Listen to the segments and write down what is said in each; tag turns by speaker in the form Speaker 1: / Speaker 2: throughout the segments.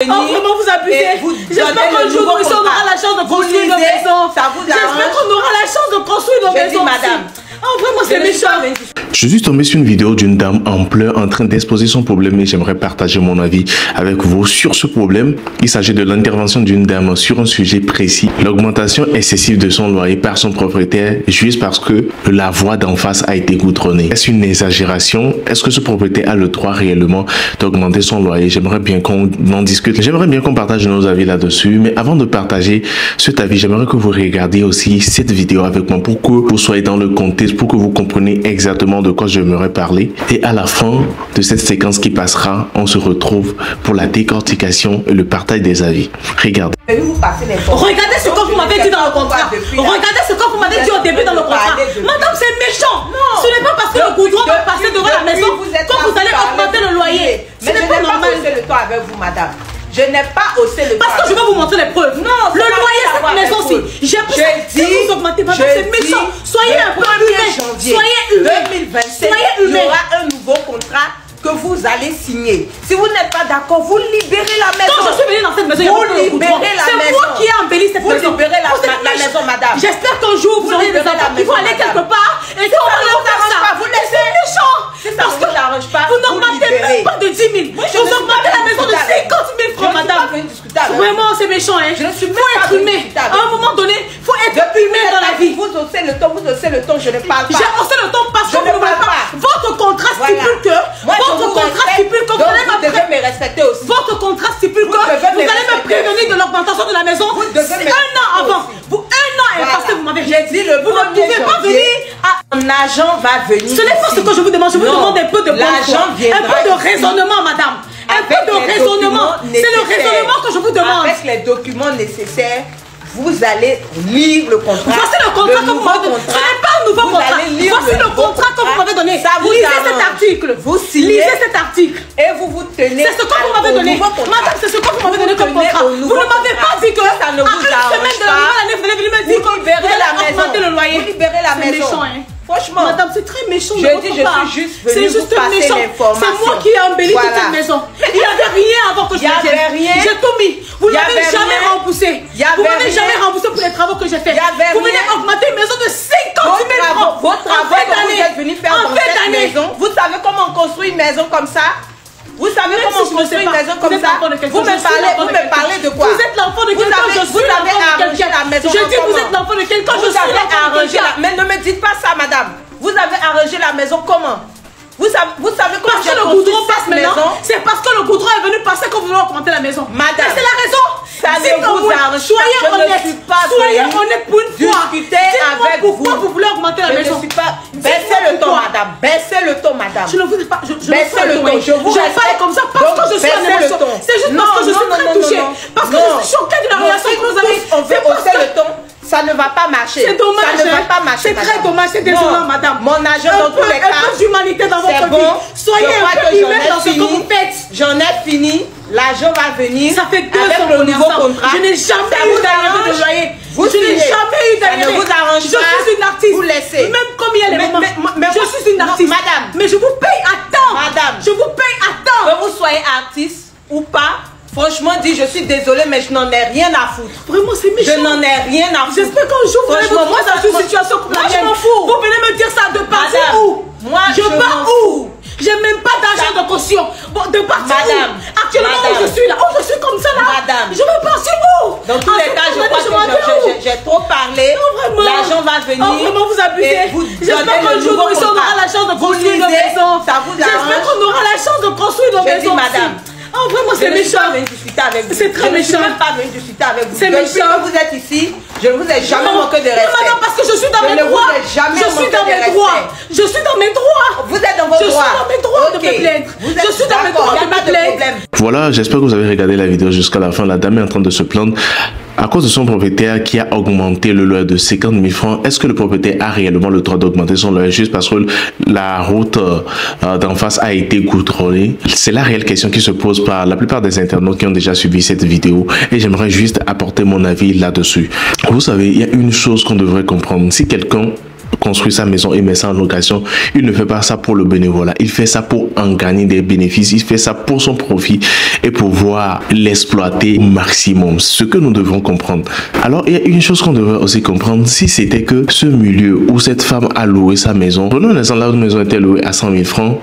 Speaker 1: Vraiment vous abusez. J'espère qu'un jour nous on aura la chance de construire nos maisons. J'espère qu'on aura la chance de construire nos maisons. Madame. Oh, vraiment, c'est méchant.
Speaker 2: Je suis tombé sur une vidéo d'une dame en pleurs en train d'exposer son problème et j'aimerais partager mon avis avec vous sur ce problème. Il s'agit de l'intervention d'une dame sur un sujet précis, l'augmentation excessive de son loyer par son propriétaire juste parce que la voie d'en face a été goudronnée. Est-ce une exagération? Est-ce que ce propriétaire a le droit réellement d'augmenter son loyer? J'aimerais bien qu'on en discute. J'aimerais bien qu'on partage nos avis là-dessus. Mais avant de partager cet avis, j'aimerais que vous regardiez aussi cette vidéo avec moi pour que vous soyez dans le contexte, pour que vous compreniez exactement de quoi j'aimerais parler. Et à la fin de cette séquence qui passera, on se retrouve pour la décortication et le partage des avis. Regardez.
Speaker 1: Regardez ce que vous m'avez dit dans le contrat. Regardez ce que vous m'avez dit au début dans le contrat. Madame, c'est méchant. Ce n'est pas parce que le goudron va passer devant la maison que vous allez augmenter le loyer. Ce n'est pas normal.
Speaker 3: Je n'ai pas haussé le temps avec vous, madame. Je n'ai pas haussé le temps.
Speaker 1: Parce que je vais vous montrer les preuves. Non, le loyer, cette maison-ci. J'ai dit, vous augmentez, madame, c'est méchant. Soyez un peu humain. Soyez humain.
Speaker 3: 2027, il y aura un nouveau contrat que vous allez signer. Si vous n'êtes pas d'accord, vous libérez la maison.
Speaker 1: Quand je suis venue dans cette maison,
Speaker 3: vous libérez la maison.
Speaker 1: C'est moi qui ai embelli cette maison.
Speaker 3: Vous libérez la maison, madame.
Speaker 1: J'espère qu'un jour vous aurez des enfants qui vont aller quelque part et qu'on va leur faire ça.
Speaker 3: Vous laissez
Speaker 1: méchant.
Speaker 3: Si ça ne vous arrange pas,
Speaker 1: vous n'augmentez même pas de 10 000. Vous augmentez la maison de 50 000 francs, madame. Vraiment, c'est méchant, hein.
Speaker 3: Je ne suis
Speaker 1: faut être humain. À un moment donné, il faut être humain dans la vie.
Speaker 3: Vous haussez le ton, je ne parle pas.
Speaker 1: J'ai haussé le ton parce que vous ne parlez pas. Votre contrat stipule que vous
Speaker 3: devez me respecter aussi.
Speaker 1: Votre contrat stipule que vous allez me prévenir de l'augmentation de la maison un an avant. Un an est passé, vous m'avez dit. Vous ne pouvez pas venir à...
Speaker 3: Mon agent va venir.
Speaker 1: Ce n'est pas ce que je vous demande. Je vous demande un peu de bon foi. Un peu de raisonnement, madame. Un peu de raisonnement. C'est le raisonnement que je vous demande.
Speaker 3: Avec les documents nécessaires, vous allez lire le contrat.
Speaker 1: Voici le contrat que vous m'avez donné. Ce n'est pas un nouveau contrat. Voici le contrat que vous m'avez donné. Lisez cet article.
Speaker 3: Vous signez.
Speaker 1: Lisez cet article.
Speaker 3: Et vous vous tenez.
Speaker 1: C'est ce que vous m'avez donné. Madame, c'est ce que vous m'avez donné comme contrat. Vous ne m'avez pas dit que
Speaker 3: ça ne vous arrange pas.
Speaker 1: Vous allez me dire que vous augmenter le loyer.
Speaker 3: Vous libérez la maison.
Speaker 1: C'est méchant, hein.
Speaker 3: Franchement,
Speaker 1: madame, c'est très méchant.
Speaker 3: Je dis, je suis juste venue vous passer l'information.
Speaker 1: C'est moi qui ai embelli toute cette maison. Il n'y avait rien avant que je ne vienne. J'ai tout mis. Vous n'avez jamais remboursé. Vous m'avez jamais remboursé pour les travaux que j'ai fait. Vous venez augmenter une maison de 50 000 francs.
Speaker 3: Vos travaux que vous êtes venu faire dans cette maison. Vous savez comment on construit une maison comme ça? Vous savez comment on construit une maison comme ça? Vous me parlez de quoi?
Speaker 1: Vous êtes l'enfant de quelqu'un, je suis l'enfant de quelqu'un. Je dis vous êtes l'enfant de quelqu'un, je suis l'enfant de quelqu'un.
Speaker 3: Mais ne me dites pas ça, madame. Vous avez arrangé la maison comment? Vous savez comment
Speaker 1: j'ai construit cette maison? C'est parce que le goudron est venu passer que vous voulez augmenter la maison.
Speaker 3: Madame,
Speaker 1: c'est la raison.
Speaker 3: Ça ne vous arrange pas.
Speaker 1: Soyez honnête. Soyez honnête pour une fois.
Speaker 3: Discutez avec vous.
Speaker 1: Pourquoi vous voulez augmenter la maison?
Speaker 3: Je ne suis pas... Baissez le ton, madame. Baissez le ton, madame.
Speaker 1: Je ne vous dis pas.
Speaker 3: Baissez le ton. Je vous
Speaker 1: respecte comme ça parce que je suis en émotion. C'est juste parce que je suis très touchée. Parce que je suis choquée de la relation que vous avez.
Speaker 3: On veut hausser le ton. Ça ne va pas marcher.
Speaker 1: C'est dommage.
Speaker 3: Ça ne va pas marcher.
Speaker 1: C'est très dommage. C'est désolant, madame.
Speaker 3: Mon agent, dans tous les cas.
Speaker 1: Un peu d'humanité dans votre vie. Soyez un peu humain dans ce que vous faites.
Speaker 3: J'en ai fini. L'agent va venir.
Speaker 1: Ça fait 2 ans
Speaker 3: avec le nouveau contrat.
Speaker 1: Je n'ai jamais eu d'arrêt de loyer. Je n'ai jamais eu d'arrêt.
Speaker 3: Ça ne vous arrange pas.
Speaker 1: Je suis une artiste.
Speaker 3: Vous laissez.
Speaker 1: Même comme il y a les moments. Je suis une artiste.
Speaker 3: Madame.
Speaker 1: Mais je vous paye à temps.
Speaker 3: Madame.
Speaker 1: Je vous paye à temps.
Speaker 3: Que vous soyez artiste ou pas. Franchement dit, je suis désolée, mais je n'en ai rien à foutre.
Speaker 1: Vraiment, c'est méchant.
Speaker 3: Je n'en ai rien à foutre.
Speaker 1: J'espère qu'un jour, vous allez vous trouver dans une situation comme la mienne. Vous venez me dire ça de partir où?
Speaker 3: Moi,
Speaker 1: je pars où? J'ai même pas d'argent de caution. Bon, de partir où? Actuellement, où je suis là? Où je suis comme ça là?
Speaker 3: Madame.
Speaker 1: Je veux partir où?
Speaker 3: Dans tous les cas, je crois que j'ai trop parlé. L'argent va venir.
Speaker 1: Vraiment, vous abusez. J'espère qu'un jour, nous on aura la chance de construire nos maisons. J'espère qu'on aura la chance de construire nos maisons.
Speaker 3: Madame.
Speaker 1: Oh, vraiment, c'est méchant. C'est très méchant.
Speaker 3: Je ne suis même pas venue discuter avec vous.
Speaker 1: C'est méchant.
Speaker 3: Vous êtes ici. Je ne vous ai jamais manqué de respect.
Speaker 1: Non, parce que je suis dans mes droits. Je suis dans mes droits. Je suis dans mes droits.
Speaker 3: Vous êtes dans vos droits.
Speaker 1: Je suis dans mes droits de me plaindre. Je suis dans mes droits de me plaindre.
Speaker 2: Voilà, j'espère que vous avez regardé la vidéo jusqu'à la fin. La dame est en train de se plaindre à cause de son propriétaire qui a augmenté le loyer de 50 000 francs. Est-ce que le propriétaire a réellement le droit d'augmenter son loyer juste parce que la route d'en face a été goudronnée? C'est la réelle question qui se pose par la plupart des internautes qui ont déjà suivi cette vidéo et j'aimerais juste apporter mon avis là-dessus. Vous savez, il y a une chose qu'on devrait comprendre. Si quelqu'un construit sa maison et met ça en location, il ne fait pas ça pour le bénévolat. Il fait ça pour en gagner des bénéfices. Il fait ça pour son profit et pouvoir l'exploiter au maximum. Ce que nous devons comprendre. Alors, il y a une chose qu'on devrait aussi comprendre. Si c'était que ce milieu où cette femme a loué sa maison, prenons l'exemple là où une maison était louée à 100 000 francs,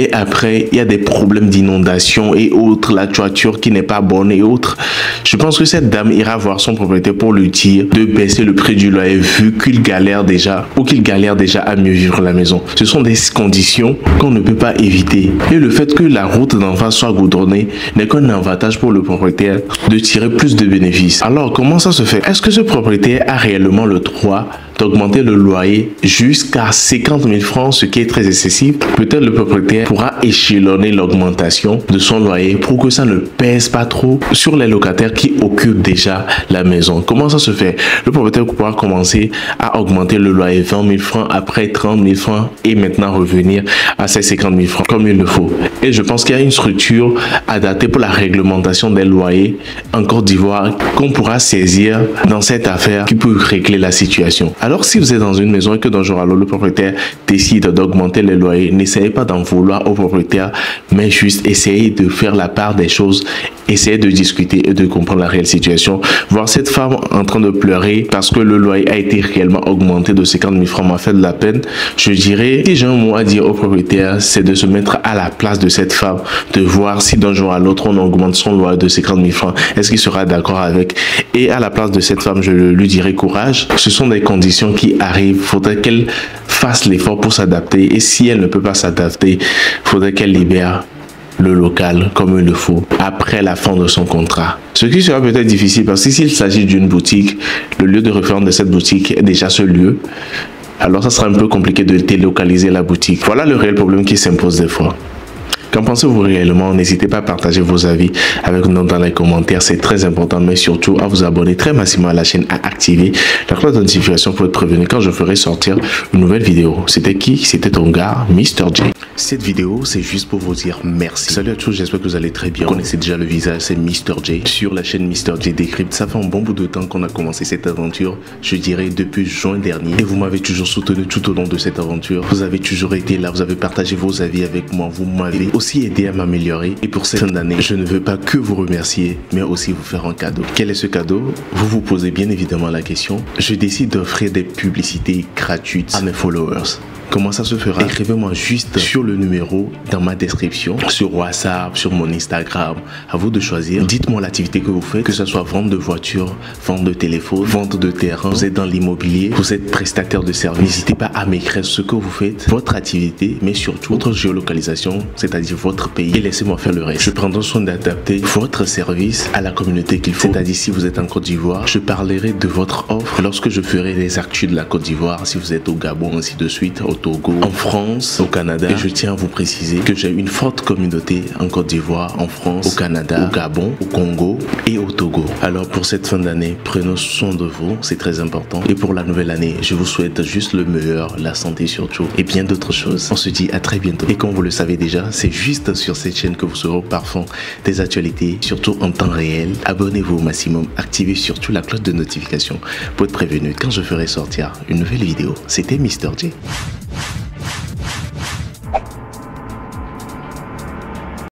Speaker 2: et après, il y a des problèmes d'inondation et autres, la toiture qui n'est pas bonne et autres. Je pense que cette dame ira voir son propriétaire pour lui dire de baisser le prix du loyer vu qu'il galère déjà ou qu'il galère déjà à mieux vivre la maison. Ce sont des conditions qu'on ne peut pas éviter. Et le fait que la route d'en face soit goudronnée n'est qu'un avantage pour le propriétaire de tirer plus de bénéfices. Alors, comment ça se fait? Est-ce que ce propriétaire a réellement le droit d'augmenter le loyer jusqu'à 50 000 francs, ce qui est très excessif? Peut-être le propriétaire pourra échelonner l'augmentation de son loyer pour que ça ne pèse pas trop sur les locataires qui occupent déjà la maison. Comment ça se fait? Le propriétaire pourra commencer à augmenter le loyer 20 000 francs, après 30 000 francs et maintenant revenir à ces 50 000 francs comme il le faut. Et je pense qu'il y a une structure adaptée pour la réglementation des loyers en Côte d'Ivoire qu'on pourra saisir dans cette affaire qui peut régler la situation. Alors si vous êtes dans une maison et que d'un jour à l'autre le propriétaire décide d'augmenter les loyers, n'essayez pas d'en vouloir au propriétaire, mais juste essayez de faire la part des choses, essayez de discuter et de comprendre la réelle situation. Voir cette femme en train de pleurer parce que le loyer a été réellement augmenté de 50 000 francs m'a fait de la peine. Je dirais, si j'ai un mot à dire au propriétaire, c'est de se mettre à la place de cette femme, de voir si d'un jour à l'autre on augmente son loyer de 50 000 francs, est-ce qu'il sera d'accord avec? Et à la place de cette femme, je lui dirais courage. Ce sont des conditions qui arrivent, il faudrait qu'elle fasse l'effort pour s'adapter, et si elle ne peut pas s'adapter, il faudrait qu'elle libère le local comme il le faut après la fin de son contrat. Ce qui sera peut-être difficile parce que s'il s'agit d'une boutique, le lieu de référence de cette boutique est déjà ce lieu, alors ça sera un peu compliqué de délocaliser la boutique. Voilà le réel problème qui s'impose des fois. Qu'en pensez-vous réellement? N'hésitez pas à partager vos avis avec nous dans les commentaires, c'est très important, mais surtout à vous abonner très massivement à la chaîne, à activer la cloche de notification pour être prévenu quand je ferai sortir une nouvelle vidéo. C'était qui? C'était ton gars, Mr. J. Cette vidéo, c'est juste pour vous dire merci. Salut à tous, j'espère que vous allez très bien. Vous connaissez déjà le visage, c'est Mr. J. Sur la chaîne Mr. J Décrypte, ça fait un bon bout de temps qu'on a commencé cette aventure, je dirais depuis juin dernier. Et vous m'avez toujours soutenu tout au long de cette aventure. Vous avez toujours été là, vous avez partagé vos avis avec moi, vous m'avez aussi aidé à m'améliorer. Et pour cette fin d'année, je ne veux pas que vous remercier, mais aussi vous faire un cadeau. Quel est ce cadeau? Vous vous posez bien évidemment la question. Je décide d'offrir des publicités gratuites à mes followers. Comment ça se fera? Écrivez-moi juste sur le numéro dans ma description, sur WhatsApp, sur mon Instagram. À vous de choisir. Dites-moi l'activité que vous faites, que ce soit vente de voitures, vente de téléphone, vente de terrain. Vous êtes dans l'immobilier, vous êtes prestataire de services. N'hésitez pas à m'écrire ce que vous faites, votre activité, mais surtout votre géolocalisation, c'est-à-dire votre pays. Et laissez-moi faire le reste. Je prendrai soin d'adapter votre service à la communauté qu'il faut. C'est-à-dire si vous êtes en Côte d'Ivoire, je parlerai de votre offre lorsque je ferai les actus de la Côte d'Ivoire. Si vous êtes au Gabon, ainsi de suite, au Togo, en France, au Canada. Et je tiens à vous préciser que j'ai une forte communauté en Côte d'Ivoire, en France, au Canada, au Gabon, au Congo et au Togo. Alors pour cette fin d'année, prenez soin de vous, c'est très important. Et pour la nouvelle année, je vous souhaite juste le meilleur, la santé surtout, et bien d'autres choses. On se dit à très bientôt. Et comme vous le savez déjà, c'est juste sur cette chaîne que vous serez au parfum des actualités, surtout en temps réel. Abonnez-vous au maximum, activez surtout la cloche de notification pour être prévenu quand je ferai sortir une nouvelle vidéo. C'était Mr. J.